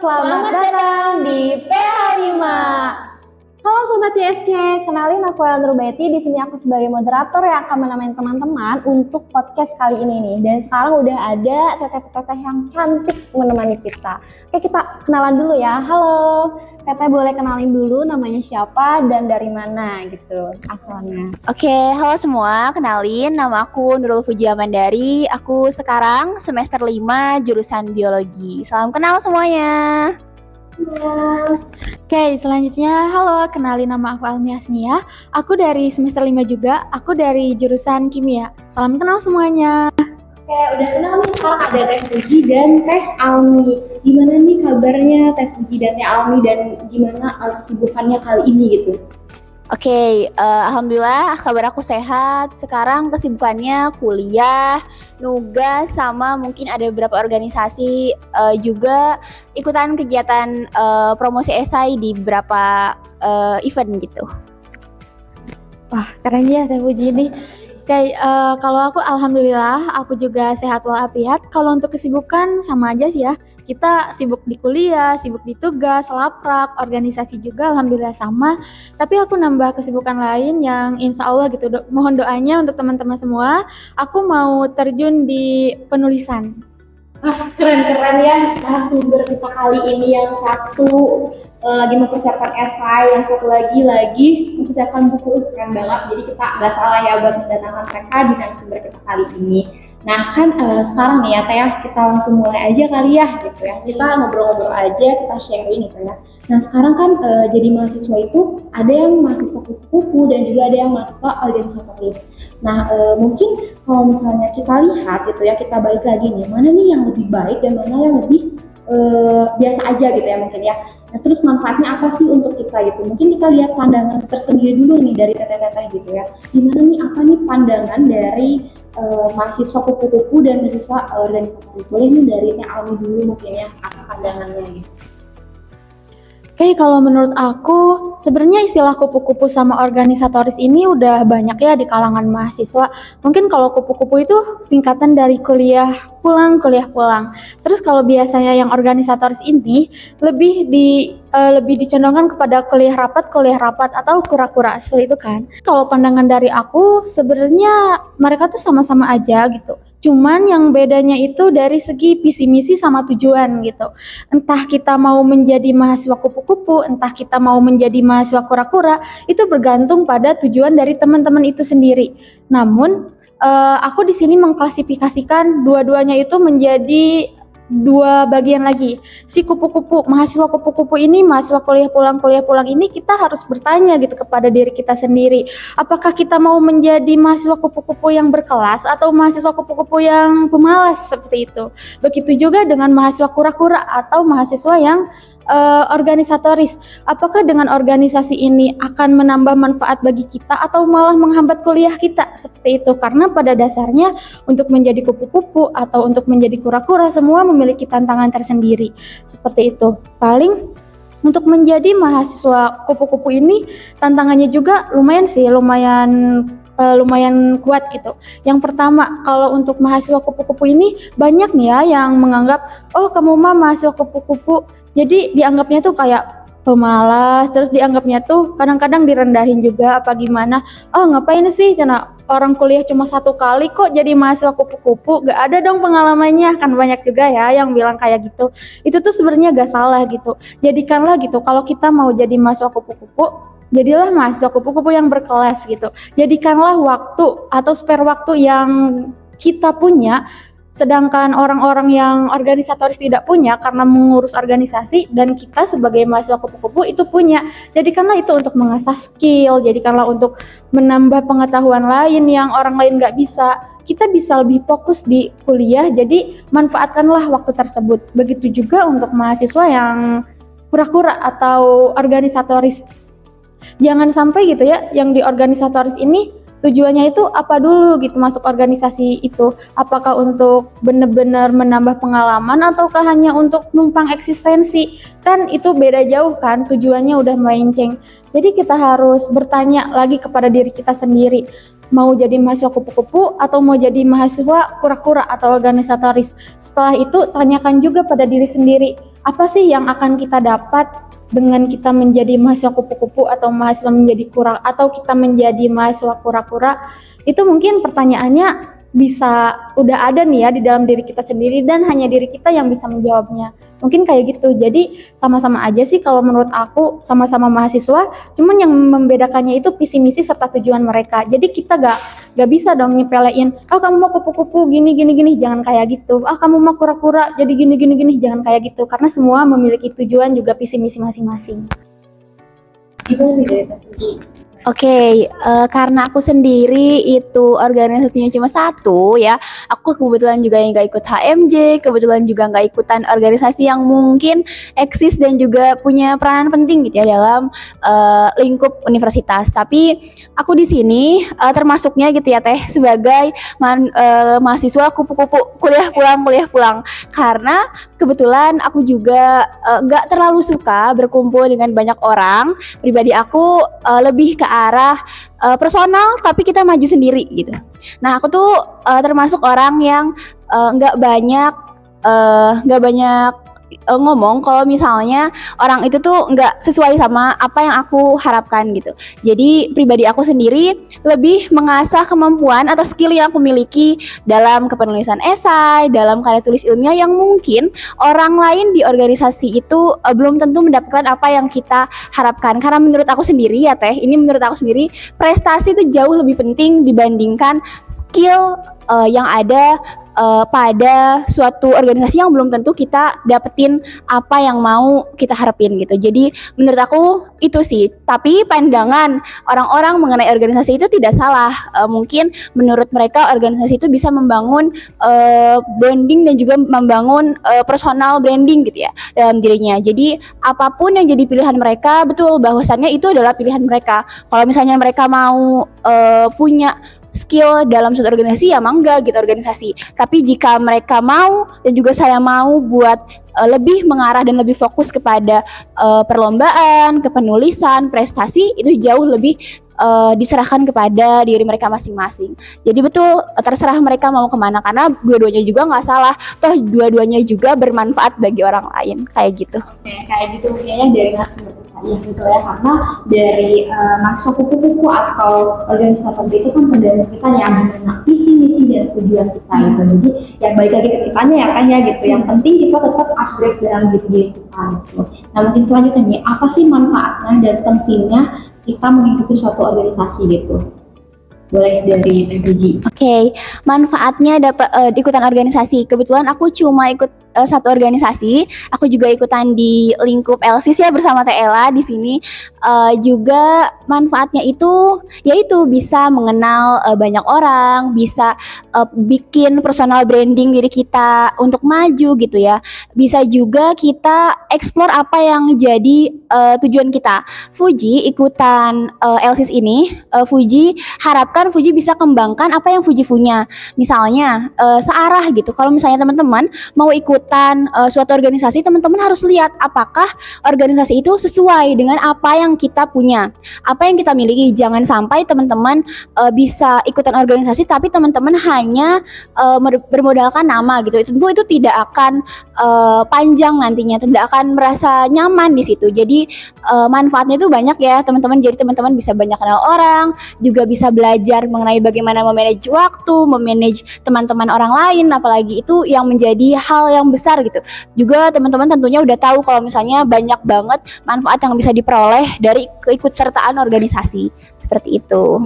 Selamat datang di PH5. Halo Sobat YSC, kenalin aku Ellen Rubaiti. Di sini aku sebagai moderator yang akan menemani teman-teman untuk podcast kali ini nih. Dan sekarang udah ada teteh-teteh yang cantik menemani kita. Oke, kita kenalan dulu ya. Halo, teteh boleh kenalin dulu namanya siapa dan dari mana gitu asalnya. Oke, halo semua. Kenalin, nama aku Nurul Fujia Mandari. Aku sekarang semester 5 jurusan biologi. Salam kenal semuanya. Oke, selanjutnya halo, kenalin nama aku Almi Asnia. Aku dari semester 5 juga, aku dari jurusan kimia. Salam kenal semuanya. Oke, udah kenal nih, sekarang ada Teh Fuji dan Teh Almi. Gimana nih kabarnya Teh Fuji dan Teh Almi dan gimana kesibukannya kali ini gitu? Oke, alhamdulillah kabar aku sehat. Sekarang kesibukannya kuliah, nugas, sama mungkin ada beberapa organisasi, juga ikutan kegiatan promosi esai di beberapa event gitu. Wah, keren ya Teh Puji ini. Kayak kalau aku alhamdulillah aku juga sehat walafiat. Kalau untuk kesibukan sama aja sih ya. Kita sibuk di kuliah, sibuk di tugas, laprak, organisasi juga alhamdulillah sama. Tapi aku nambah kesibukan lain yang insya Allah gitu. Mohon doanya untuk teman-teman semua. Aku mau terjun di penulisan. Keren-keren ya narasumber kita kali ini. Yang satu lagi mempersiapkan esai, yang satu lagi mempersiapkan buku. Keren banget, jadi kita gak salah ya buat mendatangkan mereka di narasumber kita kali ini. Nah kan sekarang nih ya Teh, kita langsung mulai aja kali ya gitu ya. Kita ngobrol-ngobrol aja, kita sharing gitu ya. Nah sekarang kan jadi mahasiswa itu ada yang mahasiswa kupu-kupu dan juga ada yang mahasiswa organisatoris. Nah mungkin kalau misalnya kita lihat gitu ya, kita balik lagi nih, mana nih yang lebih baik dan mana yang lebih biasa aja gitu ya mungkin ya. Nah terus manfaatnya apa sih untuk kita gitu? Mungkin kita lihat pandangan tersendiri dulu nih dari teteh-teteh gitu ya. Gimana nih, apa nih pandangan dari mahasiswa kupu-kupu dan mahasiswa organisatoris? Boleh nih dari Teh Almi dulu mungkin ya, apa pandangannya gitu. Oke, kalau menurut aku sebenarnya istilah kupu-kupu sama organisatoris ini udah banyak ya di kalangan mahasiswa. Mungkin kalau kupu-kupu itu singkatan dari kuliah pulang. Terus kalau biasanya yang organisatoris ini lebih dicondongkan kepada kuliah rapat atau kura-kura seperti itu kan. Kalau pandangan dari aku sebenarnya mereka tuh sama-sama aja gitu. Cuman yang bedanya itu dari segi visi misi sama tujuan gitu. Entah kita mau menjadi mahasiswa kupu-kupu, entah kita mau menjadi mahasiswa kura-kura, itu bergantung pada tujuan dari teman-teman itu sendiri. Namun aku di sini mengklasifikasikan dua-duanya itu menjadi dua bagian lagi. Si kupu-kupu, mahasiswa kupu-kupu ini, mahasiswa kuliah pulang ini kita harus bertanya gitu kepada diri kita sendiri. Apakah kita mau menjadi mahasiswa kupu-kupu yang berkelas atau mahasiswa kupu-kupu yang pemalas seperti itu. Begitu juga dengan mahasiswa kura-kura atau mahasiswa yang organisatoris. Apakah dengan organisasi ini akan menambah manfaat bagi kita atau malah menghambat kuliah kita seperti itu? Karena pada dasarnya untuk menjadi kupu-kupu atau untuk menjadi kura-kura semua memiliki tantangan tersendiri seperti itu. Paling untuk menjadi mahasiswa kupu-kupu ini tantangannya juga lumayan kuat gitu. Yang pertama, kalau untuk mahasiswa kupu-kupu ini banyak nih ya yang menganggap, oh kamu mah mahasiswa kupu-kupu, jadi dianggapnya tuh kayak pemalas, terus dianggapnya tuh kadang-kadang direndahin juga apa gimana. Oh ngapain sih cina orang kuliah cuma 1 kali kok jadi mahasiswa kupu-kupu, gak ada dong pengalamannya. Kan banyak juga ya yang bilang kayak gitu. Itu tuh sebenarnya gak salah gitu. Jadikanlah gitu, kalau kita mau jadi mahasiswa kupu-kupu, jadilah mahasiswa kupu-kupu yang berkelas gitu. Jadikanlah waktu atau spare waktu yang kita punya, sedangkan orang-orang yang organisatoris tidak punya karena mengurus organisasi, dan kita sebagai mahasiswa kupu-kupu itu punya. Jadikanlah itu untuk mengasah skill, jadikanlah untuk menambah pengetahuan lain yang orang lain gak bisa. Kita bisa lebih fokus di kuliah, jadi manfaatkanlah waktu tersebut. Begitu juga untuk mahasiswa yang kura-kura atau organisatoris. Jangan sampai gitu ya, yang di organisatoris ini tujuannya itu apa dulu gitu masuk organisasi itu. Apakah untuk benar-benar menambah pengalaman ataukah hanya untuk numpang eksistensi? Kan itu beda jauh kan, tujuannya udah melenceng. Jadi kita harus bertanya lagi kepada diri kita sendiri. Mau jadi mahasiswa kupu-kupu atau mau jadi mahasiswa kura-kura atau organisatoris. Setelah itu tanyakan juga pada diri sendiri, apa sih yang akan kita dapat dengan kita menjadi mahasiswa kupu-kupu atau mahasiswa menjadi kurang atau kita menjadi mahasiswa kura-kura. Itu mungkin pertanyaannya bisa udah ada nih ya di dalam diri kita sendiri dan hanya diri kita yang bisa menjawabnya. Mungkin kayak gitu. Jadi sama-sama aja sih kalau menurut aku, sama-sama mahasiswa, cuman yang membedakannya itu visi misi serta tujuan mereka. Jadi kita gak bisa dong nyepelein, kamu mau kupu-kupu gini gini, jangan kayak gitu. Kamu mau kura-kura jadi gini gini, jangan kayak gitu. Karena semua memiliki tujuan juga visi misi masing-masing. Gimana nih dari segi? Oke, karena aku sendiri itu organisasinya cuma satu ya. Aku kebetulan juga yang nggak ikut HMJ, kebetulan juga nggak ikutan organisasi yang mungkin eksis dan juga punya peranan penting gitu ya dalam lingkup universitas. Tapi aku di sini termasuknya gitu ya Teh sebagai mahasiswa kupu-kupu kuliah pulang. Karena kebetulan aku juga nggak terlalu suka berkumpul dengan banyak orang. Pribadi aku lebih ke arah personal tapi kita maju sendiri gitu. Nah aku tuh termasuk orang yang nggak banyak ngomong kalau misalnya orang itu tuh nggak sesuai sama apa yang aku harapkan gitu. Jadi pribadi aku sendiri lebih mengasah kemampuan atau skill yang aku miliki dalam kepenulisan esai, dalam karya tulis ilmiah yang mungkin orang lain di organisasi itu belum tentu mendapatkan apa yang kita harapkan. Karena menurut aku sendiri ya Teh, ini menurut aku sendiri prestasi itu jauh lebih penting dibandingkan skill yang ada pada suatu organisasi yang belum tentu kita dapetin apa yang mau kita harapin gitu. Jadi menurut aku itu sih. Tapi pandangan orang-orang mengenai organisasi itu tidak salah. Mungkin menurut mereka organisasi itu bisa membangun branding dan juga membangun personal branding gitu ya dalam dirinya. Jadi apapun yang jadi pilihan mereka, betul bahwasannya itu adalah pilihan mereka. Kalau misalnya mereka mau punya skill dalam suatu organisasi ya mangga gitu organisasi. Tapi jika mereka mau dan juga saya mau buat lebih mengarah dan lebih fokus kepada perlombaan, kepenulisan, prestasi itu jauh lebih diserahkan kepada diri mereka masing-masing. Jadi betul terserah mereka mau kemana karena dua-duanya juga nggak salah. Toh dua-duanya juga bermanfaat bagi orang lain kayak gitu. Kayak gitu kayaknya dari narasumber tadi gitu ya, karena dari mahasiswa kupu-kupu atau organisator itu kan tergantung kita yang mengenal visi misi dan tujuan kita gitu. Jadi yang baik lagi ke kitanya ya kan ya gitu. Yang penting kita tetap upgrade dalam diri kita gitu. Nah mungkin selanjutnya nih, apa sih manfaatnya dan pentingnya kita mengikuti suatu organisasi gitu? Boleh dari Puji. Oke, manfaatnya dapat ikutan organisasi. Kebetulan aku cuma ikut satu organisasi. Aku juga ikutan di lingkup LSIS ya bersama Tela di sini. Juga manfaatnya itu yaitu bisa mengenal banyak orang, bisa bikin personal branding diri kita untuk maju gitu ya. Bisa juga kita explore apa yang jadi tujuan kita. Fuji ikutan LSIS ini, Fuji harapkan Fuji bisa kembangkan apa yang Fuji punya. Misalnya searah gitu. Kalau misalnya teman-teman mau ikutan suatu organisasi, teman-teman harus lihat apakah organisasi itu sesuai dengan apa yang kita punya, apa yang kita miliki. Jangan sampai teman-teman bisa ikutan organisasi tapi teman-teman hanya bermodalkan nama gitu. Tentu itu tidak akan panjang nantinya, tidak akan merasa nyaman di situ. Jadi manfaatnya itu banyak ya teman-teman. Jadi teman-teman bisa banyak kenal orang, juga bisa belajar mengenai bagaimana memanage waktu, memanage teman-teman orang lain, apalagi itu yang menjadi hal yang besar gitu. Juga teman-teman tentunya udah tahu kalau misalnya banyak banget manfaat yang bisa diperoleh dari keikutsertaan organisasi. Seperti itu.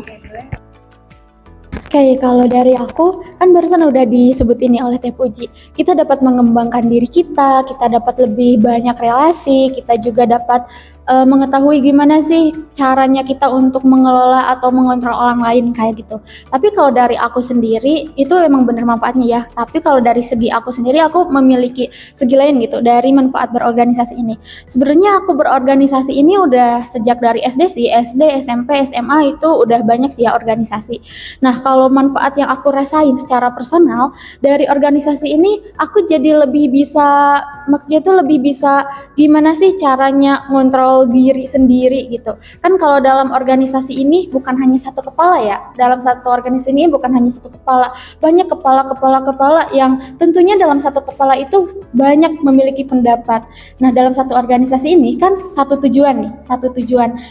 Oke, kalau dari aku, kan barusan udah disebutin nih oleh Teh Puji. Kita dapat mengembangkan diri kita dapat lebih banyak relasi, kita juga dapat mengetahui gimana sih caranya kita untuk mengelola atau mengontrol orang lain kayak gitu. Tapi kalau dari aku sendiri, itu emang bener manfaatnya ya. Tapi kalau dari segi aku sendiri, aku memiliki segi lain gitu dari manfaat berorganisasi ini. Sebenarnya aku berorganisasi ini udah sejak dari SD sih, SD, SMP, SMA itu udah banyak sih ya organisasi. Nah, kalau manfaat yang aku rasain secara personal dari organisasi ini, aku jadi lebih bisa, maksudnya tuh lebih bisa gimana sih caranya ngontrol mengontrol diri sendiri gitu. Kan kalau dalam organisasi ini bukan hanya satu kepala ya. Dalam satu organisasi ini bukan hanya satu kepala, banyak kepala yang tentunya dalam satu kepala itu banyak memiliki pendapat. Nah, dalam satu organisasi ini kan satu tujuan.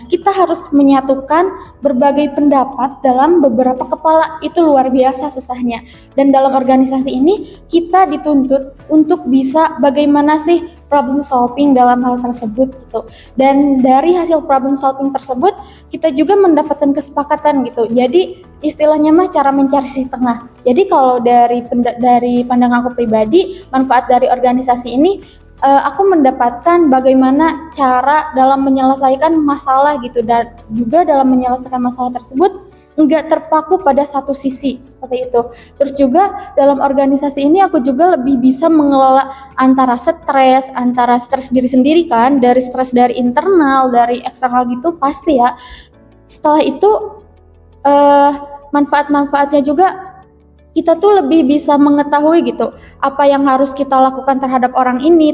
Kita harus menyatukan berbagai pendapat dalam beberapa kepala, itu luar biasa susahnya. Dan dalam organisasi ini kita dituntut untuk bisa bagaimana sih problem solving dalam hal tersebut gitu. Dan dari hasil problem solving tersebut kita juga mendapatkan kesepakatan gitu. Jadi istilahnya mah cara mencari sisi tengah. Jadi kalau dari pandangan aku pribadi, manfaat dari organisasi ini aku mendapatkan bagaimana cara dalam menyelesaikan masalah gitu, dan juga dalam menyelesaikan masalah tersebut nggak terpaku pada satu sisi seperti itu. Terus juga dalam organisasi ini aku juga lebih bisa mengelola antara stres diri sendiri kan, dari stres dari internal, dari eksternal gitu pasti ya. Setelah itu manfaat-manfaatnya juga kita tuh lebih bisa mengetahui gitu apa yang harus kita lakukan terhadap orang ini,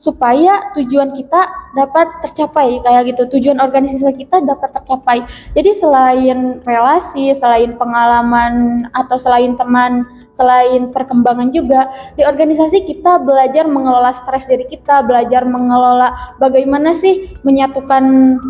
supaya tujuan kita dapat tercapai kayak gitu, tujuan organisasi kita dapat tercapai. Jadi selain relasi, selain pengalaman atau selain teman, selain perkembangan juga di organisasi kita belajar mengelola stres diri kita, belajar mengelola bagaimana sih menyatukan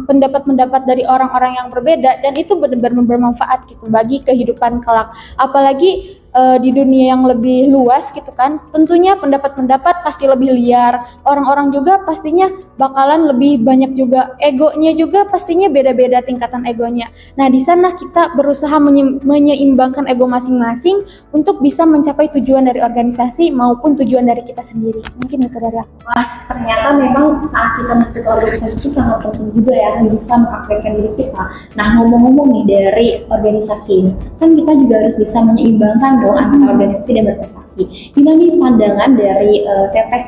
pendapat-pendapat dari orang-orang yang berbeda, dan itu benar-benar bermanfaat gitu bagi kehidupan kelak. Apalagi di dunia yang lebih luas gitu kan, tentunya pendapat-pendapat pasti lebih liar, orang-orang juga pastinya bakalan lebih banyak juga, egonya juga pastinya beda-beda tingkatan egonya. Nah, di sana kita berusaha menyeimbangkan ego masing-masing untuk bisa mencapai tujuan dari organisasi maupun tujuan dari kita sendiri. Mungkin itu dari aku. Wah, ternyata memang saat kita masuk organisasi itu sangat penting juga ya, bisa mengupgradekan diri kita. Nah, ngomong-ngomong nih dari organisasi ini, kan kita juga harus bisa menyeimbangkan dong antara organisasi dan berprestasi. Gimana nih pandangan dari teteh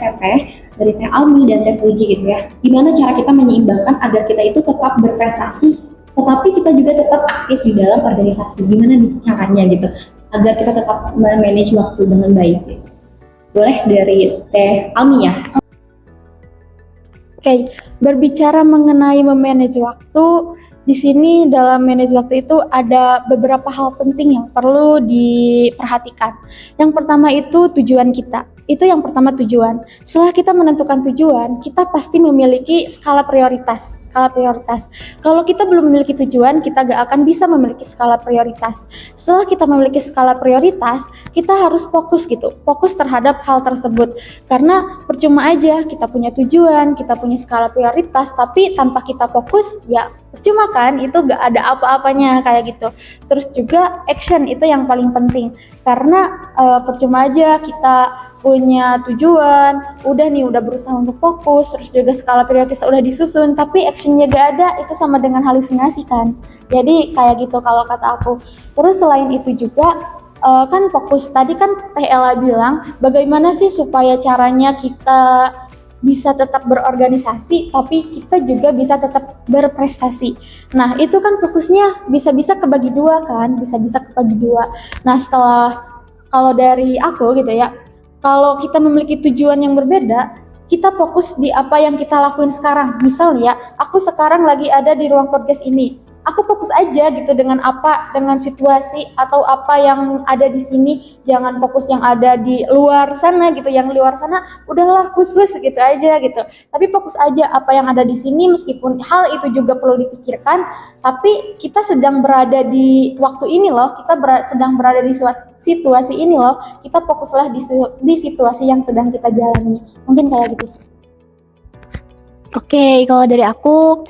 dari Teh Almi dan Teh Fuji gitu ya? Gimana cara kita menyeimbangkan agar kita itu tetap berprestasi, tetapi kita juga tetap aktif di dalam organisasi? Gimana nih caranya gitu, agar kita tetap manage waktu dengan baik gitu? Boleh dari Teh Almi ya? Oke, berbicara mengenai memanage waktu, di sini dalam manage waktu itu ada beberapa hal penting yang perlu diperhatikan. Yang pertama itu tujuan kita. Itu yang pertama, tujuan. Setelah kita menentukan tujuan, kita pasti memiliki skala prioritas. Kalau kita belum memiliki tujuan, kita gak akan bisa memiliki skala prioritas. Setelah kita memiliki skala prioritas, kita harus fokus terhadap hal tersebut. Karena percuma aja kita punya tujuan, kita punya skala prioritas, tapi tanpa kita fokus, ya percuma kan, itu gak ada apa-apanya kayak gitu. Terus juga action itu yang paling penting. Karena percuma aja kita punya tujuan, udah berusaha untuk fokus, terus juga skala prioritas udah disusun, tapi actionnya gak ada, itu sama dengan halusinasi kan. Jadi kayak gitu kalau kata aku. Terus selain itu juga kan fokus, tadi kan Teh Ella bilang bagaimana sih supaya caranya kita bisa tetap berorganisasi tapi kita juga bisa tetap berprestasi. Nah, itu kan fokusnya bisa-bisa kebagi dua kan, bisa-bisa kebagi dua. Nah, kalau dari aku gitu ya, kalau kita memiliki tujuan yang berbeda, kita fokus di apa yang kita lakuin sekarang. Misal ya, aku sekarang lagi ada di ruang podcast ini. Aku fokus aja gitu dengan situasi atau apa yang ada di sini. Jangan fokus yang ada di luar sana gitu. Yang luar sana udahlah hus-hus gitu aja gitu. Tapi fokus aja apa yang ada di sini, meskipun hal itu juga perlu dipikirkan. Tapi kita sedang berada di waktu ini loh. Sedang berada di situasi ini loh. Kita fokuslah di situasi yang sedang kita jalani. Mungkin kayak gitu sih. Oke, kalau dari aku,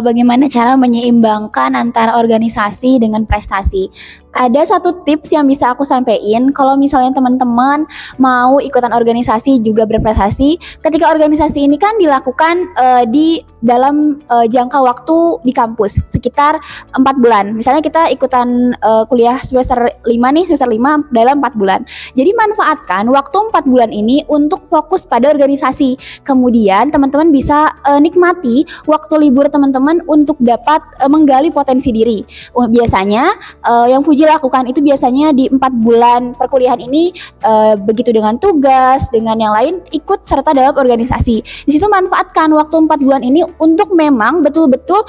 bagaimana cara menyeimbangkan antara organisasi dengan prestasi? Ada satu tips yang bisa aku sampaikan, kalau misalnya teman-teman mau ikutan organisasi juga berprestasi, ketika organisasi ini kan dilakukan di dalam jangka waktu di kampus sekitar 4 bulan. Misalnya kita ikutan kuliah semester 5 dalam 4 bulan. Jadi manfaatkan waktu 4 bulan ini untuk fokus pada organisasi. Kemudian teman-teman bisa nikmati waktu libur teman-teman untuk dapat menggali potensi diri. Biasanya yang Fuji dilakukan itu biasanya di 4 bulan perkuliahan ini, begitu dengan tugas, dengan yang lain, ikut serta dalam organisasi. Di situ manfaatkan waktu 4 bulan ini untuk memang betul-betul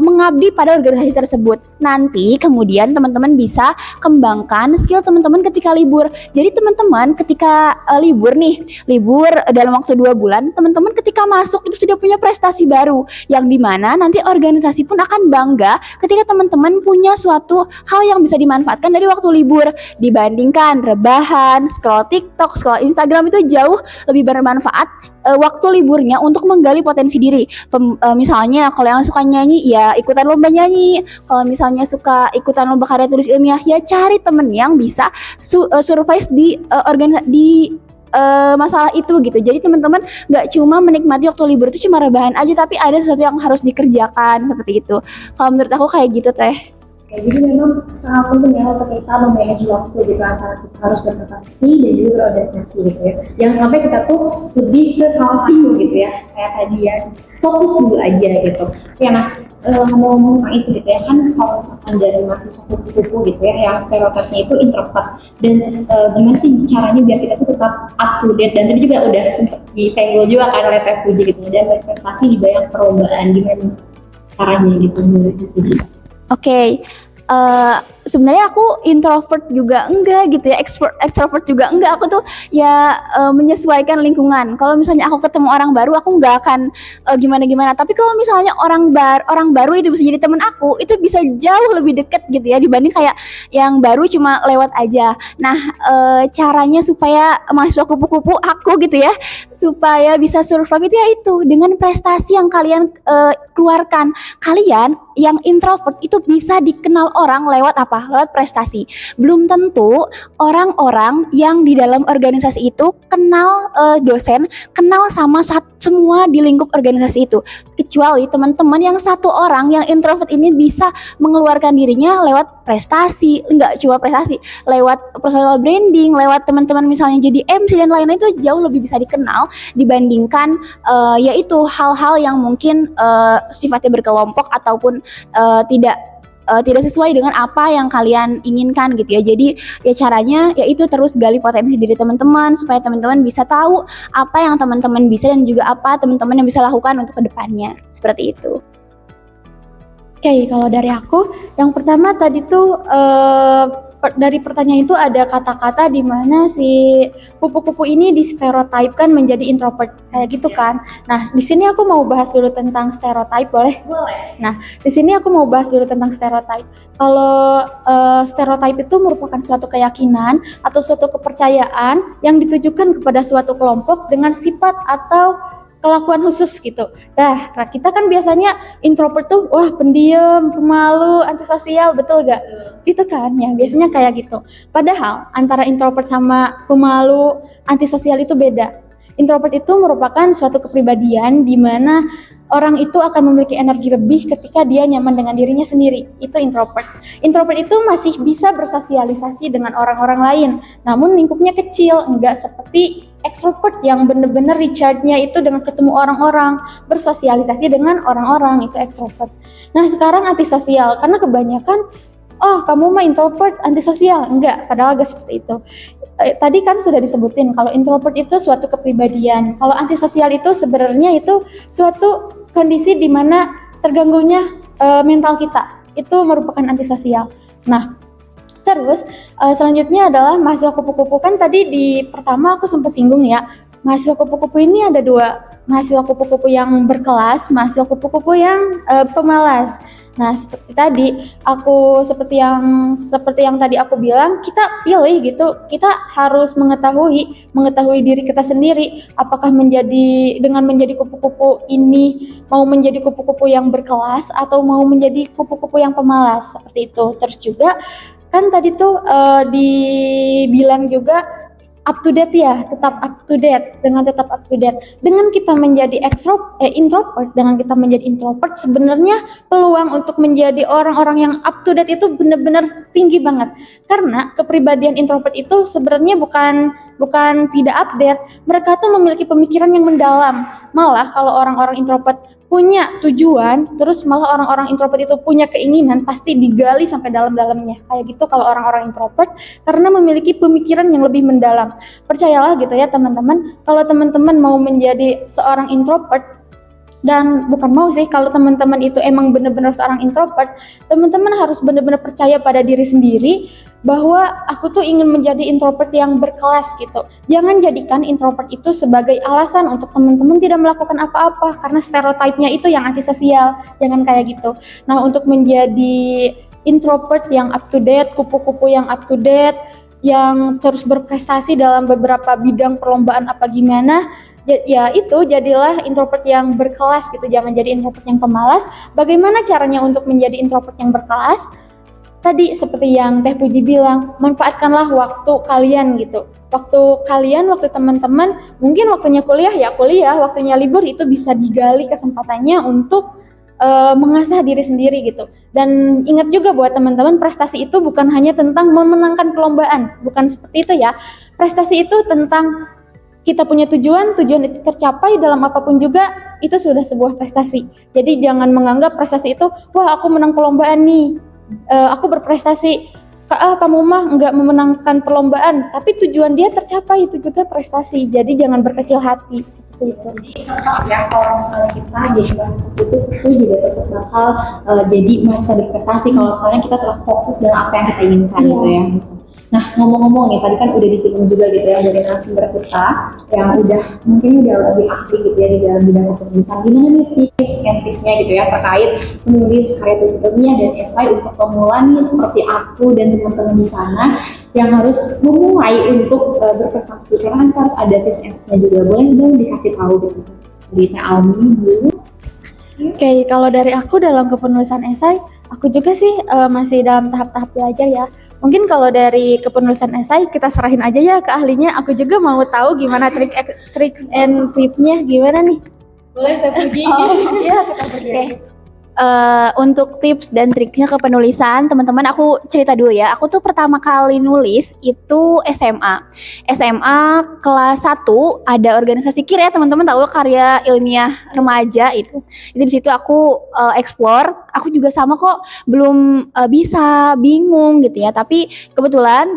mengabdi pada organisasi tersebut. Nanti kemudian teman-teman bisa kembangkan skill teman-teman ketika libur. Jadi teman-teman ketika libur dalam waktu 2 bulan, teman-teman ketika masuk itu sudah punya prestasi baru, yang dimana nanti organisasi pun akan bangga ketika teman-teman punya suatu hal yang bisa dimanfaatkan dari waktu libur, dibandingkan rebahan, scroll TikTok, scroll Instagram itu jauh lebih bermanfaat waktu liburnya untuk menggali potensi diri. Misalnya kalau yang suka nyanyi ya ikutan lomba nyanyi, kalau misalnya suka ikutan lomba karya tulis ilmiah ya cari temen yang bisa survive di masalah itu gitu. Jadi teman-teman nggak cuma menikmati waktu libur itu cuma rebahan aja, tapi ada sesuatu yang harus dikerjakan seperti itu. Kalau menurut aku kayak gitu Teh. Oke, jadi memang sangat penting ya untuk kita memanage waktu gitu antara kita harus berprestasi dan juga berorganisasi gitu ya. Jangan sampai kita tuh lebih ke salah satu gitu ya, kayak tadi ya, fokus dulu aja gitu. Ya nah, ngomong tentang itu gitu ya, kan kalau misalkan dari mahasiswa kupu-kupu gitu ya, yang stereotipnya itu introvert, dan gimana sih caranya biar kita tuh tetap up to date, dan tadi juga udah sempat disenggol juga kan oleh Teh Puji gitu, dan berprestasi di banyak perlombaan, gimana caranya gitu menurut Puji? Oke, sebenarnya aku introvert juga enggak gitu ya, extrovert juga enggak. Aku tuh ya menyesuaikan lingkungan. Kalau misalnya aku ketemu orang baru, aku nggak akan gimana-gimana. Tapi kalau misalnya orang baru itu bisa jadi teman aku, itu bisa jauh lebih deket gitu ya dibanding kayak yang baru cuma lewat aja. Nah, caranya supaya mahasiswa kupu-kupu aku gitu ya, supaya bisa survive itu ya itu dengan prestasi yang kalian keluarkan. Kalian yang introvert itu bisa dikenal orang lewat apa? Lewat prestasi. Belum tentu orang-orang yang di dalam organisasi itu kenal dosen, kenal sama semua di lingkup organisasi itu. Kecuali teman-teman yang satu orang yang introvert ini bisa mengeluarkan dirinya lewat prestasi, enggak cuma prestasi, lewat personal branding, lewat teman-teman misalnya jadi MC dan lain-lain, itu jauh lebih bisa dikenal dibandingkan yaitu hal-hal yang mungkin sifatnya berkelompok ataupun tidak sesuai dengan apa yang kalian inginkan gitu ya. Jadi ya caranya yaitu terus gali potensi diri teman-teman supaya teman-teman bisa tahu apa yang teman-teman bisa dan juga apa teman-teman yang bisa lakukan untuk kedepannya. Seperti itu. Oke, kalau dari aku, yang pertama tadi tuh dari pertanyaan itu ada kata-kata di mana si kupu-kupu ini distereotipkan menjadi introvert kayak gitu kan. Nah, di sini aku mau bahas dulu tentang stereotip, boleh? Boleh. Nah, di sini aku mau bahas dulu tentang stereotip. Kalau stereotip itu merupakan suatu keyakinan atau suatu kepercayaan yang ditujukan kepada suatu kelompok dengan sifat atau kelakuan khusus gitu. Nah, kita kan biasanya introvert tuh, wah pendiam, pemalu, antisosial, betul gak? Gitu kan, ya biasanya kayak gitu. Padahal antara introvert sama pemalu, antisosial itu beda. Introvert itu merupakan suatu kepribadian di mana orang itu akan memiliki energi lebih ketika dia nyaman dengan dirinya sendiri. Itu introvert. Introvert itu masih bisa bersosialisasi dengan orang-orang lain, namun lingkupnya kecil, enggak seperti extrovert yang benar-benar recharge-nya itu dengan ketemu orang-orang, bersosialisasi dengan orang-orang, itu extrovert. Nah, sekarang antisosial, karena kebanyakan oh kamu mah introvert, antisosial. Enggak, padahal gak seperti itu. Tadi kan sudah disebutin kalau introvert itu suatu kepribadian, kalau antisosial itu sebenarnya itu suatu kondisi di mana terganggunya mental kita, itu merupakan antisosial. Nah, terus selanjutnya adalah mahasiswa kupu-kupu. Kan tadi di pertama aku sempat singgung ya, mahasiswa kupu-kupu ini ada dua, mahasiswa kupu-kupu yang berkelas, mahasiswa kupu-kupu yang pemalas. Nah, seperti tadi seperti yang tadi aku bilang, kita pilih gitu, kita harus mengetahui diri kita sendiri, apakah dengan menjadi kupu-kupu ini mau menjadi kupu-kupu yang berkelas atau mau menjadi kupu-kupu yang pemalas, seperti itu. Terus juga kan tadi tuh dibilang juga up to date ya, tetap up to date. Dengan tetap up to date, dengan kita menjadi introvert, dengan kita menjadi introvert, sebenarnya peluang untuk menjadi orang-orang yang up to date itu benar-benar tinggi banget. Karena kepribadian introvert itu sebenarnya bukan tidak update, mereka tuh memiliki pemikiran yang mendalam. Malah kalau orang-orang introvert punya tujuan, terus malah orang-orang introvert itu punya keinginan, pasti digali sampai dalam-dalamnya. Kayak gitu kalau orang-orang introvert, karena memiliki pemikiran yang lebih mendalam. Percayalah gitu ya teman-teman, kalau teman-teman mau menjadi seorang introvert, dan bukan mau sih, kalau teman-teman itu emang benar-benar seorang introvert, teman-teman harus benar-benar percaya pada diri sendiri bahwa aku tuh ingin menjadi introvert yang berkelas gitu. Jangan jadikan introvert itu sebagai alasan untuk teman-teman tidak melakukan apa-apa, karena stereotipnya itu yang antisosial. Jangan kayak gitu. Nah, untuk menjadi introvert yang up to date, kupu-kupu yang up to date, yang terus berprestasi dalam beberapa bidang perlombaan apa gimana, ya itu jadilah introvert yang berkelas gitu. Jangan jadi introvert yang pemalas. Bagaimana caranya untuk menjadi introvert yang berkelas? Tadi seperti yang Teh Puji bilang, manfaatkanlah waktu kalian gitu. Waktu kalian, waktu teman-teman, mungkin waktunya kuliah ya kuliah, waktunya libur itu bisa digali kesempatannya untuk mengasah diri sendiri gitu. Dan ingat juga buat teman-teman, prestasi itu bukan hanya tentang memenangkan perlombaan, bukan seperti itu ya. Prestasi itu tentang kita punya tujuan itu tercapai dalam apapun juga, itu sudah sebuah prestasi. Jadi jangan menganggap prestasi itu, wah aku menang perlombaan nih, aku berprestasi. Kamu mah nggak memenangkan perlombaan, tapi tujuan dia tercapai, itu juga prestasi. Jadi jangan berkecil hati seperti itu. Jadi tetap ya, kalau misalnya kita jadi mahasiswa itu juga tetap bakal jadi mahasiswa berprestasi kalau misalnya kita tetap fokus dengan apa yang kita inginkan gitu ya. Nah, ngomong-ngomong nih, tadi kan udah disinggung juga gitu ya dari narasumber kita yang mungkin udah lebih ahli gitu ya di dalam bidang kepenulisan. Gimana nih tips and triknya gitu ya terkait menulis karya tulis ilmiah dan esai untuk pemula nih seperti aku dan teman-teman di sana yang harus memulai untuk berprestasi, karena kan harus ada tips and triknya juga. Boleh dong dikasih tahu gitu dari Teh Almi dulu. Oke, kalau dari aku dalam kepenulisan esai, aku juga sih masih dalam tahap-tahap belajar ya. Mungkin kalau dari kepenulisan esai kita serahin aja ya ke ahlinya. Aku juga mau tahu gimana tricks and tipsnya gimana nih. Boleh Teh Puji. Iya, kita pergi. Oke. Untuk tips dan triknya ke penulisan, teman-teman aku cerita dulu ya. Aku tuh pertama kali nulis itu SMA. SMA kelas 1 ada organisasi KIR ya, teman-teman tahu karya ilmiah remaja itu. Itu di situ aku explore. Aku juga sama kok, belum bisa, bingung gitu ya. Tapi kebetulan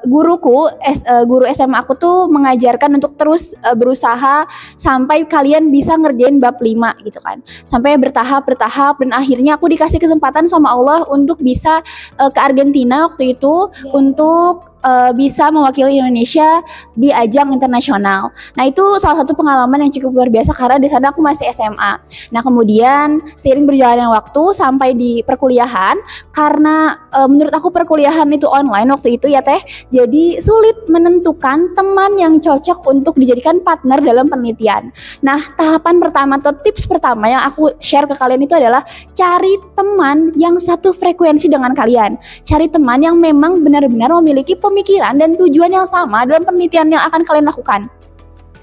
guru SMA aku tuh mengajarkan untuk terus berusaha sampai kalian bisa ngerjain bab 5 gitu kan. Sampai bertahap dan akhirnya aku dikasih kesempatan sama Allah untuk bisa ke Argentina waktu itu untuk bisa mewakili Indonesia di ajang internasional. Nah, itu salah satu pengalaman yang cukup luar biasa karena di sana aku masih SMA. Nah, kemudian seiring berjalannya waktu sampai di perkuliahan, karena menurut aku perkuliahan itu online waktu itu ya Teh, jadi sulit menentukan teman yang cocok untuk dijadikan partner dalam penelitian. Nah, tahapan pertama atau tips pertama yang aku share ke kalian itu adalah cari teman yang satu frekuensi dengan kalian. Cari teman yang memang benar-benar memiliki pemikiran dan tujuan yang sama dalam penelitian yang akan kalian lakukan.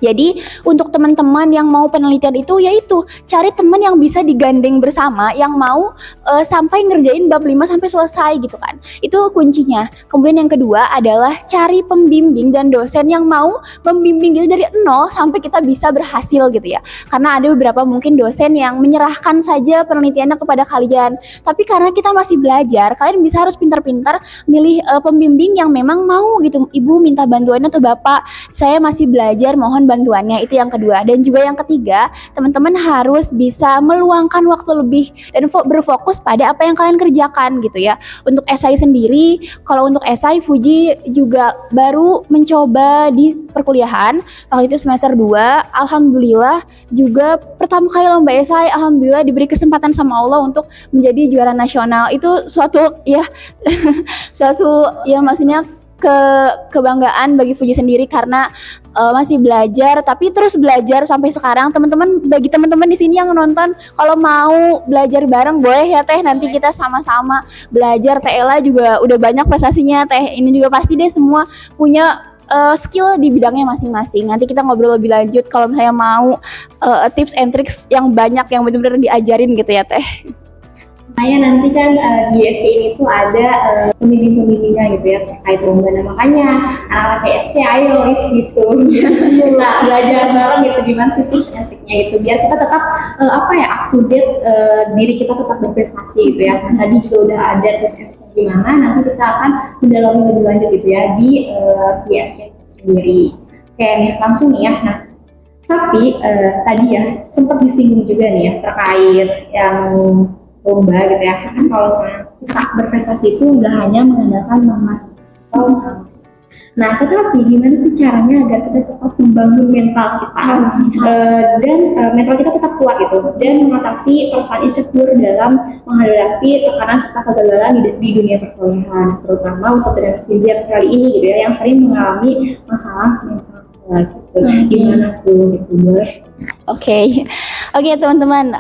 Jadi untuk teman-teman yang mau penelitian itu, yaitu cari teman yang bisa digandeng bersama, yang mau sampai ngerjain bab 5 sampai selesai gitu kan. Itu kuncinya. Kemudian yang kedua adalah cari pembimbing dan dosen yang mau membimbing gitu dari nol sampai kita bisa berhasil gitu ya. Karena ada beberapa mungkin dosen yang menyerahkan saja penelitiannya kepada kalian. Tapi karena kita masih belajar, kalian bisa harus pintar-pintar milih pembimbing yang memang mau gitu. Ibu minta bantuannya atau Bapak, saya masih belajar, mohon bantuannya. Itu yang kedua. Dan juga yang ketiga, teman-teman harus bisa meluangkan waktu lebih dan berfokus pada apa yang kalian kerjakan gitu ya. Untuk esai sendiri, kalau untuk esai Fuji juga baru mencoba di perkuliahan waktu itu semester 2. Alhamdulillah juga pertama kali lomba esai, alhamdulillah diberi kesempatan sama Allah untuk menjadi juara nasional. Itu suatu ya suatu ya maksudnya kebanggaan bagi Fuji sendiri karena masih belajar tapi terus belajar sampai sekarang. Teman-teman, bagi teman-teman di sini yang nonton, kalau mau belajar bareng boleh ya Teh, nanti kita sama-sama belajar. Teh Ella juga udah banyak prestasinya, Teh ini juga pasti deh semua punya skill di bidangnya masing-masing. Nanti kita ngobrol lebih lanjut kalau misalnya mau tips and tricks yang banyak yang benar-benar diajarin gitu ya Teh. Makanya nanti kan di SC ini tuh ada pembimbing-pembimbingnya gitu ya terkait lomba. Nah makanya anak-anak SC ayo gitu kita belajar bareng gitu gimana sih tips and triknya gitu biar kita tetap apa ya up to date, diri kita tetap berprestasi gitu ya. Nah, tadi juga udah ada tips and triknya gimana, nanti kita akan mendalami lebih lanjut gitu ya di SC sendiri. Oke nih langsung nih ya. Nah tapi tadi ya sempat disinggung juga nih ya terkait yang lomba gitu ya. Kan kalau misalnya kita berprestasi itu nggak hanya mengandalkan matematika. Nah, tetapi gimana sih caranya agar kita tetap membangun mental kita dan mental kita tetap kuat gitu dan mengatasi perasaan insecure dalam menghadapi tekanan serta kegagalan di dunia perkuliahan, terutama untuk generasi Z kali ini gitu ya yang sering mengalami masalah mental kuat gitu. Gimana tuh gitu boleh? Oke, teman-teman,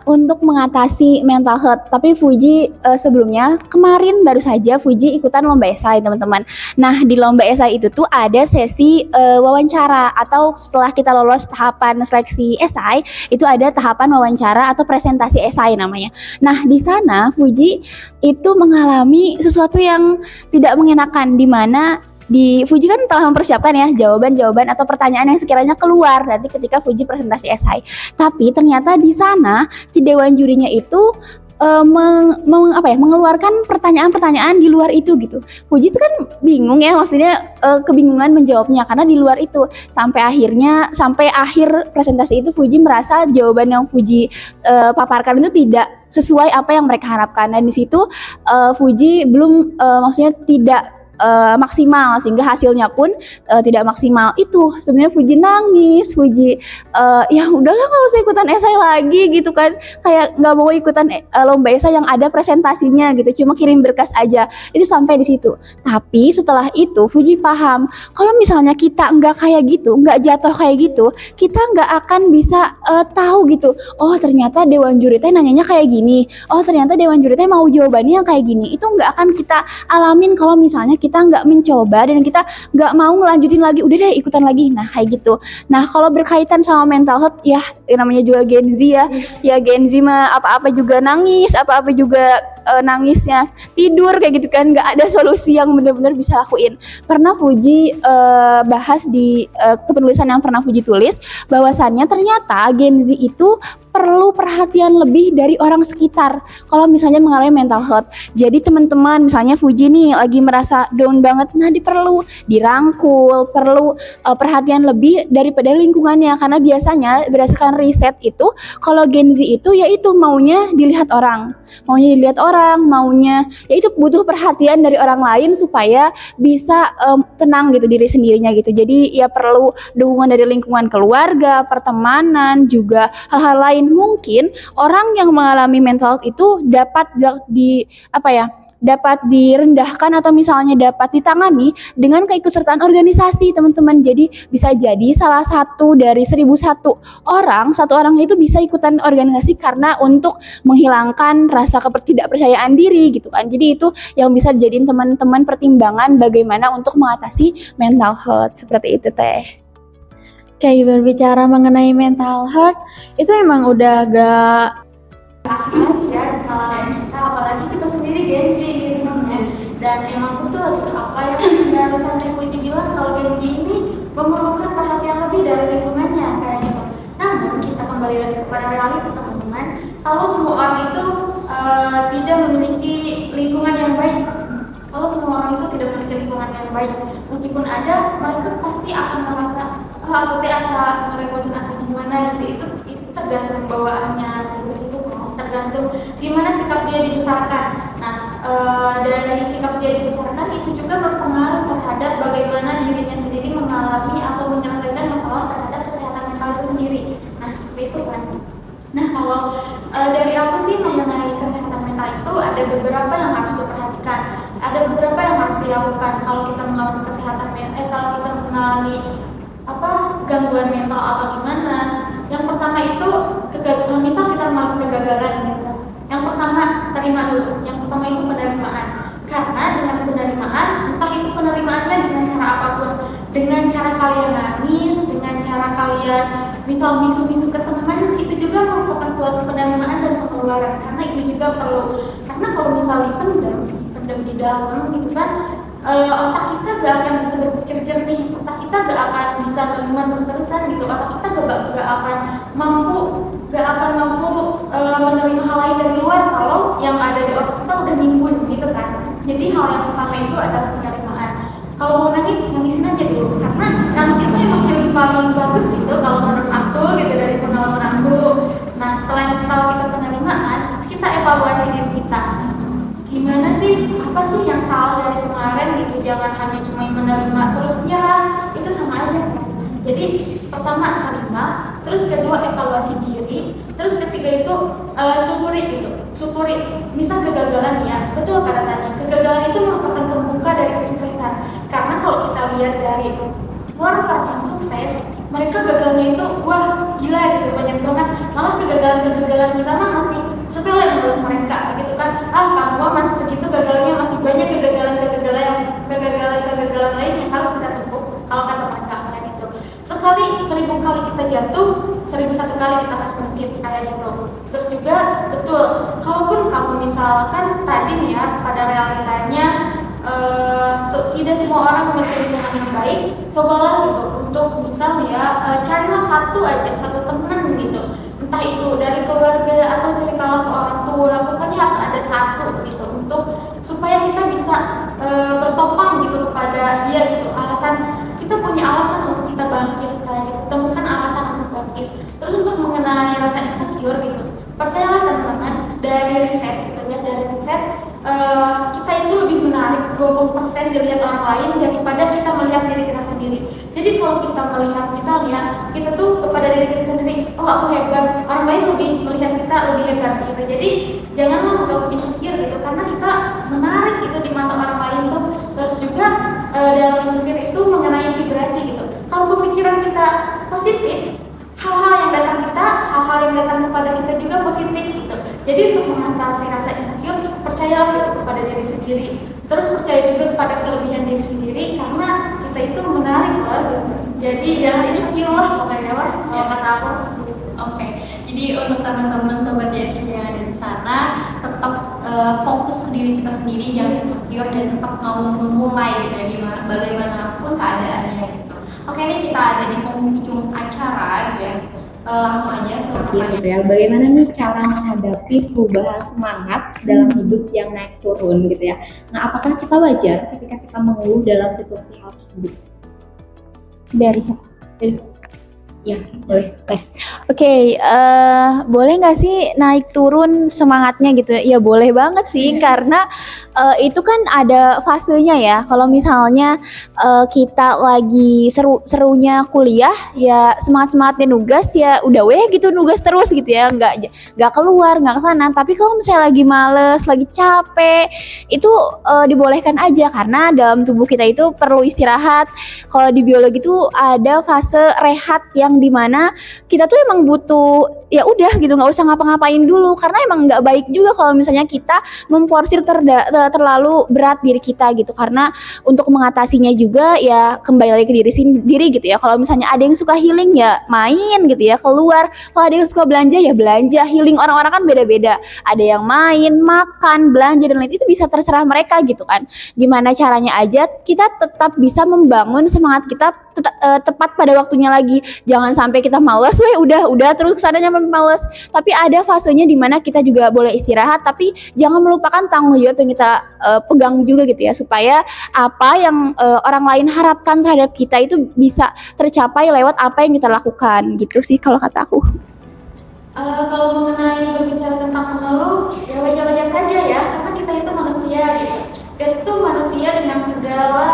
untuk mengatasi mental health, tapi Fuji sebelumnya kemarin baru saja Fuji ikutan lomba esai teman-teman. Nah di lomba esai itu tuh ada sesi wawancara atau setelah kita lolos tahapan seleksi esai itu ada tahapan wawancara atau presentasi esai namanya. Nah di sana Fuji itu mengalami sesuatu yang tidak mengenakan di mana di Fuji kan telah mempersiapkan ya jawaban-jawaban atau pertanyaan yang sekiranya keluar nanti ketika Fuji presentasi esai. Tapi ternyata di sana si dewan jurinya itu mengeluarkan pertanyaan-pertanyaan di luar itu gitu. Fuji itu kan bingung ya, maksudnya kebingungan menjawabnya karena di luar itu. Sampai akhir presentasi itu Fuji merasa jawaban yang Fuji paparkan itu tidak sesuai apa yang mereka harapkan, dan di situ Fuji belum maksudnya tidak maksimal sehingga hasilnya pun tidak maksimal. Itu sebenarnya Fuji nangis, Fuji ya udahlah nggak usah ikutan esai lagi gitu kan, kayak nggak mau ikutan lomba esai yang ada presentasinya gitu, cuma kirim berkas aja. Itu sampai di situ. Tapi setelah itu Fuji paham kalau misalnya kita nggak kayak gitu, nggak jatuh kayak gitu, kita nggak akan bisa tahu gitu, oh ternyata dewan juri teh nanyanya kayak gini, oh ternyata dewan juri teh mau jawabannya yang kayak gini. Itu nggak akan kita alamin kalau misalnya kita nggak mencoba dan kita nggak mau ngelanjutin lagi, udah deh ikutan lagi. Nah kayak gitu. Nah kalau berkaitan sama mental health ya namanya juga Gen Z ya Gen Z mah apa-apa juga nangis, apa-apa juga nangisnya tidur kayak gitu kan, nggak ada solusi yang benar-benar bisa lakuin. Pernah Fuji bahas di kepenulisan yang pernah Fuji tulis bahwasannya ternyata Gen Z itu perlu perhatian lebih dari orang sekitar kalau misalnya mengalami mental health. Jadi teman-teman misalnya Fuji nih lagi merasa down banget, nah perlu dirangkul, perlu perhatian lebih daripada lingkungannya, karena biasanya berdasarkan riset itu kalau Gen Z itu yaitu maunya dilihat orang, maunya yaitu butuh perhatian dari orang lain supaya bisa tenang gitu diri sendirinya gitu. Jadi ya perlu dukungan dari lingkungan keluarga, pertemanan, juga hal-hal lain. Mungkin orang yang mengalami mental health itu dapat direndahkan atau misalnya dapat ditangani dengan keikutsertaan organisasi teman-teman. Jadi bisa jadi salah satu dari 1.001 orang, satu orang itu bisa ikutan organisasi karena untuk menghilangkan rasa ketidakpercayaan diri gitu kan. Jadi itu yang bisa dijadiin teman-teman pertimbangan bagaimana untuk mengatasi mental health seperti itu teh. Kayak berbicara mengenai mental health itu emang udah agak asik lagi ya di kalangan kita, apalagi kita sendiri Gen Z gitu kan. Dan emang betul apa yang barusan Equity bilang kalau Gen Z ini memerlukan perhatian lebih dari lingkungannya kayak gitu. Namun kita kembali lagi kepada realita teman-teman, kalau semua orang itu tidak memiliki lingkungan yang baik, kalau semua orang itu tidak memiliki lingkungan yang baik, meskipun ada, mereka pasti akan merasa aku asa ngerepotin asa gimana gitu. Itu tergantung bawaannya seperti itu kan, tergantung gimana sikap dia dibesarkan. Nah dari sikap dia dibesarkan itu juga berpengaruh terhadap bagaimana dirinya sendiri mengalami atau menyelesaikan masalah terhadap kesehatan mental itu sendiri. Nah seperti itu kan. Nah kalau dari aku sih mengenai kesehatan mental itu ada beberapa yang harus diperhatikan, ada beberapa yang harus dilakukan kalau kita mengalami kalau kita mengalami gangguan mental apa gimana. Yang pertama itu misal kita mengalami kegagalan gitu. Yang pertama terima dulu. Yang pertama itu penerimaan. Karena dengan penerimaan, entah itu penerimaannya dengan cara apapun, dengan cara kalian nangis, dengan cara kalian misal misu-misu ke teman, itu itu juga merupakan suatu penerimaan dan pengeluaran, karena itu juga perlu. Karena kalau misalnya pendem di dalam gitu kan, otak kita gak akan bisa berpikir jernih, otak kita gak akan bisa menerima terus-terusan gitu, otak kita gak akan mampu menerima hal lain dari luar kalau yang ada di otak kita udah nimbun gitu kan. Jadi hal yang pertama itu adalah penerimaan. Kalau mau nangis, nangisin aja dulu, karena nangis itu emang healing paling bagus gitu kalau menurut aku gitu, dari pengalaman aku. Nah, setelah kita penerimaan, kita evaluasi diri kita. Gimana sih, apa sih yang salah dari kemarin gitu, jangan hanya cuma menerima terus nyerah, itu sama aja kan. Jadi pertama terima, terus kedua evaluasi diri, terus ketiga itu syukuri. Misal kegagalan ya, betul kata tadi, kegagalan itu merupakan pembuka dari kesuksesan. Karena kalau kita lihat dari luar orang yang sukses, mereka gagalnya itu wah gila gitu, banyak banget. Malah kegagalan kita mah masih sepele menurut mereka gitu kan. Kamu mah masih segitu gagalnya, masih banyak kegagalan lain yang harus kita tepuk. Kalau kata mereka kayak gitu. 1000 kali kita jatuh, 1001 kali kita harus bangkit kayak gitu. Terus juga betul, kalaupun kamu misalkan tadi nih ya, pada realitanya tidak semua orang memiliki lingkungan yang baik, cobalah gitu untuk misalnya carilah satu teman gitu, entah itu dari keluarga atau ceritalah ke orang tua, pokoknya harus ada satu gitu untuk supaya kita bisa bertopang gitu kepada dia gitu, kita punya alasan untuk kita bangkit kayak gitu, temukan alasan untuk bangkit. Terus untuk mengenai rasa insecure gitu, percayalah teman-teman, dari riset kita itu lebih menarik 20% dilihat orang lain daripada kita melihat diri kita sendiri. Jadi kalau kita melihat misalnya kita tuh kepada diri kita sendiri, oh aku hebat, orang lain lebih melihat kita lebih hebat gitu. Jadi janganlah untuk insecure gitu, karena kita menarik gitu di mata orang lain tuh. Terus juga dalam insecure itu mengenai vibrasi gitu. Kalau pemikiran kita positif, hal-hal yang datang kepada kita juga positif gitu. Jadi untuk mengatasi rasa insecure, percayalah gitu kepada diri sendiri. Terus percaya juga kepada kelebihan diri sendiri, karena kita itu menarik lah gitu. Jadi jangan insecure lah pokoknya lah. Kalau kata aku seperti itu. Oke, jadi untuk teman-teman sobat JSC yang ada di sana, tetap fokus ke diri kita sendiri, jangan insecure, dan tetap mau memulai dari bagaimanapun keadaannya gitu. Oke, ini kita ada di penghujung acara gitu ya. Langsung aja ke gitu ya. Bagaimana nih cara menghadapi perubahan semangat dalam hidup yang naik turun gitu ya. Nah, apakah kita wajar ketika kita mengeluh dalam situasi hal tersebut? Dari Ya, boleh. Oke, boleh nggak sih naik turun semangatnya gitu ya? Ya boleh banget sih, karena itu kan ada fasenya ya. Kalau misalnya kita lagi serunya kuliah, ya semangatnya nugas, ya udah weh gitu nugas terus gitu ya, nggak keluar, nggak kesana. Tapi kalau misalnya lagi males, lagi capek, itu dibolehkan aja, karena dalam tubuh kita itu perlu istirahat. Kalau di biologi itu ada fase rehat yang dimana kita tuh emang butuh ya udah gitu, nggak usah ngapa-ngapain dulu, karena emang nggak baik juga kalau misalnya kita memporsir terlalu berat diri kita gitu. Karena untuk mengatasinya juga ya kembali lagi ke diri sendiri gitu ya. Kalau misalnya ada yang suka healing ya main gitu ya, keluar. Kalau ada yang suka belanja ya belanja. Healing orang-orang kan beda-beda, ada yang main, makan, belanja, dan lain itu bisa terserah mereka gitu kan. Gimana caranya aja kita tetap bisa membangun semangat kita tepat pada waktunya lagi. Jangan sampai kita malas, udah terus kesananya males. Tapi ada fasenya di mana kita juga boleh istirahat, tapi jangan melupakan tanggung jawab yang kita pegang juga gitu ya, supaya apa yang orang lain harapkan terhadap kita itu bisa tercapai lewat apa yang kita lakukan gitu sih kalau kata aku. Kalau mengenai berbicara tentang mengeluh, ya wajar-wajar saja ya, karena kita itu manusia gitu. Itu manusia dengan segala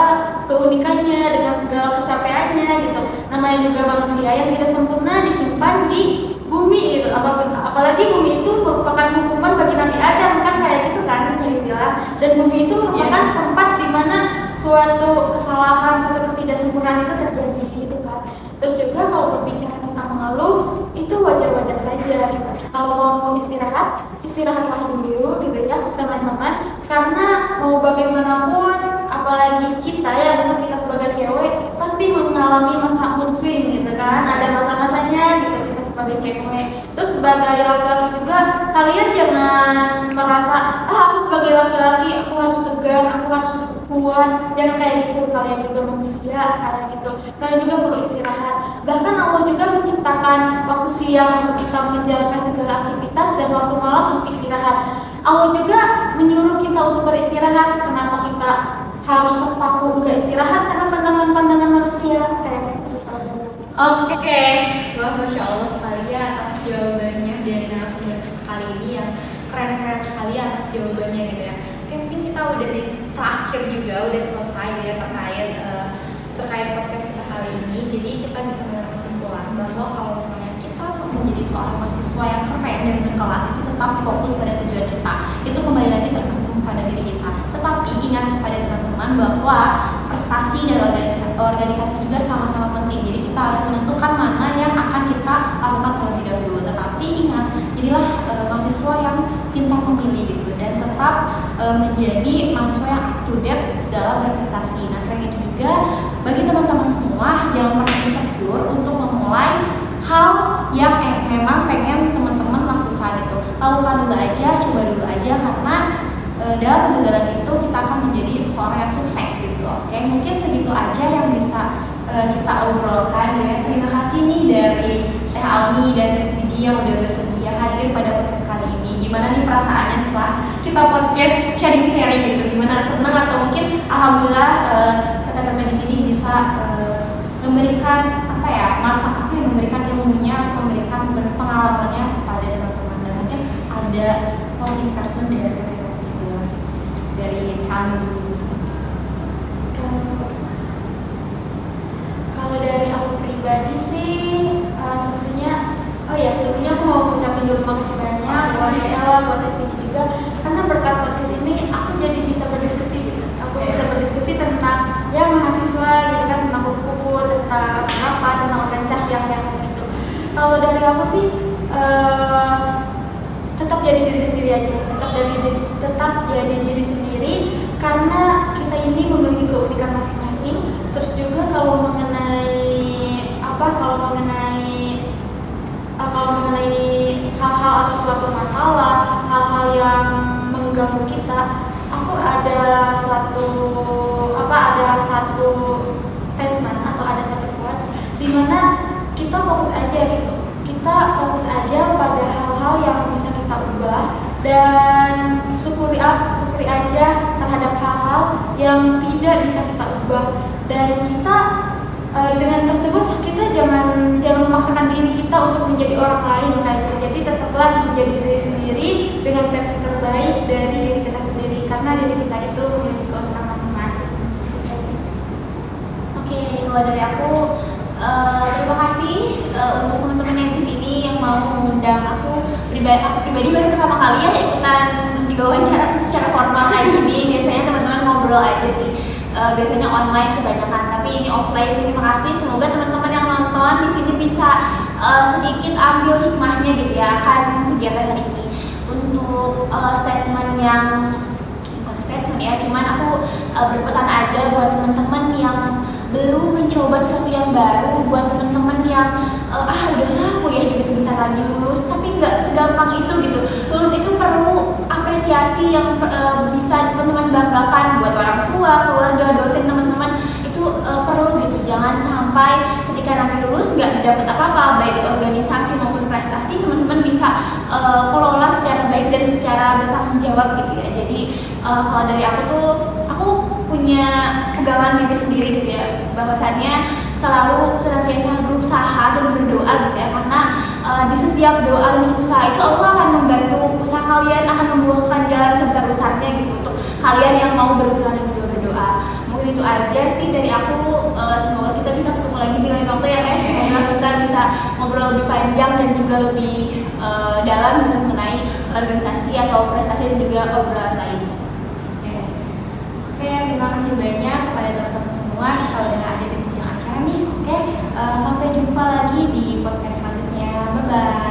keunikannya, dengan segala kecapeannya gitu. Namanya juga manusia yang tidak sempurna disimpan di bumi gitu. Apalagi bumi itu merupakan hukuman bagi Nabi Adam kan, kayak gitu kan bisa dibilang. Dan bumi itu merupakan tempat di mana suatu kesalahan, suatu ketidaksempurnaan itu terjadi gitu kan. Terus juga kalau berbicara tentang mengeluh, itu wajar-wajar saja gitu. Kalau mau istirahatlah dulu gitu ya teman-teman. Karena mau bagaimanapun, apalagi kita ya, misal kita sebagai cewek pasti mengalami masa mood swing gitu kan. Ada masa-masanya gitu kita sebagai cewek. Terus sebagai laki-laki juga, kalian jangan merasa aku sebagai laki-laki aku harus tegar, aku harus kuat. Jangan kayak gitu. Kalian juga manusia kayak gitu. Kalian juga perlu istirahat. Bahkan Allah juga menciptakan waktu siang untuk kita menjalankan segala aktivitas dan waktu malam untuk istirahat. Allah juga menyuruh kita untuk beristirahat. Kenapa kita harus terpaku nggak istirahat? Karena pandangan-pandangan manusia kayak gitu. Oke, wah Masya Allah sekali ya atas jawabannya dari narasumber kali ini yang keren-keren sekali atas jawabannya gitu ya. Oke, mungkin kita udah di terakhir juga, udah selesai ya terkait podcast kita kali ini. Jadi kita bisa menarik kesimpulan bahwa kalau misalnya kita mau menjadi seorang mahasiswa yang keren dan berkelas itu tetap fokus pada tujuan kita. Itu kembali lagi tergantung pada diri kita. Tetapi ingat kepada teman-teman bahwa prestasi dan organisasi juga sama-sama penting. Jadi kita harus menentukan mana yang akan kita lakukan terlebih dahulu. Tetapi ingat, jadilah mahasiswa yang pintar memilih gitu dan tetap menjadi mahasiswa yang up to date dalam berprestasi. Nah, selain itu juga bagi teman-teman semua jangan pernah insecure untuk memulai hal yang memang pengen teman-teman lakukan itu. Lakukan dulu aja, coba dulu aja karena dalam kegagalan itu kita akan menjadi seseorang yang sukses gitu. Oke, mungkin segitu aja yang bisa kita obrolkan ya. Terima kasih nih dari Teh Almi dan Fiji yang udah bersedia hadir pada podcast kali ini. Gimana nih perasaannya setelah kita podcast sharing-sharing gitu? Gimana, senang atau mungkin alhamdulillah kata-kata di sini bisa memberikan apa ya, manfaat, memberikan ilmunya, memberikan pengalamannya kepada teman-teman. Dan mungkin ada closing statement dari kami. Kalau dari aku pribadi sih sebelumnya aku mau ngucapin dulu makasih banyak buat Ella, buat Fiji juga, karena berkat podcast ini aku jadi bisa berdiskusi gitu. Aku bisa berdiskusi tentang ya mahasiswa gitu kan, tentang kupu-kupu, tentang organisasi yang gitu. Kalau dari aku sih tetap jadi diri sendiri aja, tetap jadi diri sendiri karena kita ini memiliki keunikan masing-masing. Terus juga kalau mengenai hal-hal atau suatu masalah, hal-hal yang mengganggu kita, aku ada satu statement atau ada satu quotes di mana kita fokus aja gitu. Kita fokus aja pada hal-hal yang bisa kita ubah dan syukuri aja terhadap hal-hal yang tidak bisa kita ubah. Dan kita dengan tersebut kita jangan memaksakan diri kita untuk menjadi orang lain kayak gitu. Jadi tetaplah menjadi diri sendiri dengan versi terbaik dari diri kita sendiri, karena diri kita itu memiliki keunikan masing-masing. Oke, kalau dari aku terima kasih untuk teman-teman yang di sini yang mau mengundang aku pribadi baru pertama kali ya ikutan diwawancara secara formal kayak gini. Biasanya teman-teman ngobrol aja sih. Biasanya online kebanyakan, tapi ini offline. Terima kasih. Semoga teman-teman yang nonton di sini bisa sedikit ambil hikmahnya gitu ya akan kegiatan hari ini. Untuk statement yang bukan statement ya, cuman aku berpesan aja buat teman-teman yang belum mencoba sesuatu yang baru, buat teman-teman yang udahlah kuliah juga sebentar lagi lulus, tapi nggak segampang itu gitu. Lulus itu perlu apresiasi yang bisa teman-teman banggakan buat orang tua, keluarga, dosen, teman-teman itu perlu gitu. Jangan sampai ketika nanti lulus nggak dapat apa-apa, baik itu organisasi maupun prestasi, teman-teman bisa kelola secara baik dan secara bertanggung jawab gitu ya. Jadi kalau dari aku punya pegangan diri sendiri gitu ya, bahwasannya selalu senantiasa berusaha dan berdoa gitu ya, karena di setiap doa dan usaha itu Allah akan membantu usaha kalian, akan membuahkan jalan sebesar-besarnya gitu untuk kalian yang mau berusaha dan juga berdoa. Mungkin itu aja sih dari aku. Semoga kita bisa ketemu lagi di lain waktu ya guys. Semoga kita bisa ngobrol lebih panjang dan juga lebih dalam untuk mengenai organisasi atau prestasi dan juga obrolan lainnya. Oke, terima kasih banyak kepada teman-teman semua. Kita udah ada di penghujung acara nih. Oke, sampai jumpa lagi di podcast selanjutnya. Bye-bye.